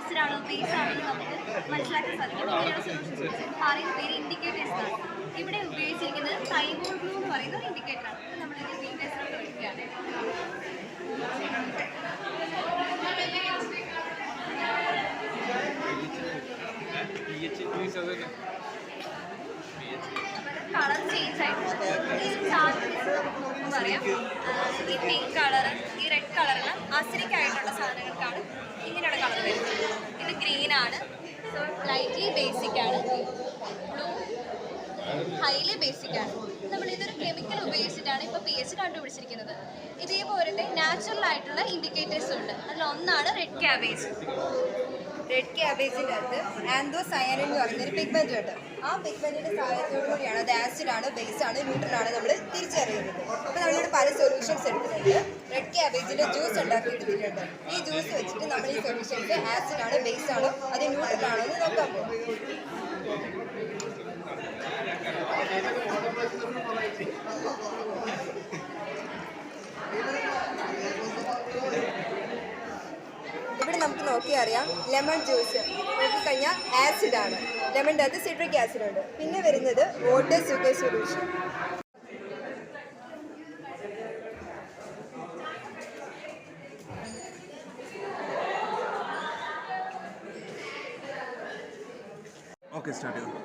Acid ആണോ base ആണോ എന്ന് നമുക്ക് മനസ്സിലാക്കാൻ സാധിക്കും. ഇങ്ങനെയുള്ള സൊല്യൂഷൻസ് പറയുന്ന പേര് ഇൻഡിക്കേറ്റേഴ്സ് ആണ്. ഇവിടെ ഉപയോഗിച്ചിരിക്കുന്നത് തൈമോൾ ബ്ലൂ എന്ന് പറയുന്ന ഒരു ഇൻഡിക്കേറ്റർ ആണ്. നമ്മളിത് വീഡിയോസിലോട്ട് ഒഴിക്കുകയാണ്. കളർ ചേഞ്ച് ആയിട്ടുണ്ട്. ഈ ചാർട്ട് പറയാം, ഈ പിങ്ക് കളറ് ഈ റെഡ് കളറിന് അസിഡിക് ആയിട്ടുള്ള സാധനങ്ങൾക്കാണ് ഇങ്ങനെയുള്ള കളർ വരുന്നത്. ഇത് ഗ്രീൻ ആണ്, ലൈറ്റ്ലി ബേസിക് ആണ്. ബ്ലൂ ഹൈലി ബേസിക് ആണ്. നമ്മളിതൊരു കെമിക്കൽ ഉപയോഗിച്ചിട്ടാണ് ഇപ്പോൾ pH കണ്ടുപിടിച്ചിരിക്കുന്നത്. ഇതേപോലത്തെ നാച്ചുറൽ ആയിട്ടുള്ള ഇൻഡിക്കേറ്റേഴ്സ് ഉണ്ട്. അതിലൊന്നാണ് റെഡ് ക്യാബേജ്. റെഡ് ക്യാബേജിൻ്റെ അകത്ത് ആന്തോസയാനിൻ എന്ന് പറയുന്നൊരു പിഗ്മെൻ്റ് ഉണ്ട്. ആ പിഗ്മെൻറ്റിൻ്റെ സഹായത്തോടു കൂടിയാണ് അത് ആസിഡാണ്, ബേസാണ്, ന്യൂട്രലാണ് നമ്മൾ തിരിച്ചറിയുന്നത്. അപ്പോൾ നമ്മളിവിടെ പല സൊല്യൂഷൻസ് എടുത്തിട്ടുണ്ട്. റെഡ് ക്യാബേജിൻ്റെ ജ്യൂസ് ഉണ്ടാക്കി എടുത്തിട്ടുണ്ട്. ഈ ജ്യൂസ് വെച്ചിട്ട് നമ്മൾ ഈ സൊല്യൂഷൻസ് ആസിഡാണോ ബേസാണോ അത് ന്യൂട്രലാണോ എന്ന് നോക്കാൻ പോകും. ഇവിടെ നമുക്ക് നോക്കിയാൽ അറിയാം, ലെമൺ ജ്യൂസ് നോക്കിക്കഴിഞ്ഞാൽ ആസിഡാണ്. ലെമണിൻ്റെ അകത്ത് സിട്രിക് ആസിഡ് ഉണ്ട്. പിന്നെ വരുന്നത് water sugar solution. Okay, start ചെയ്തു.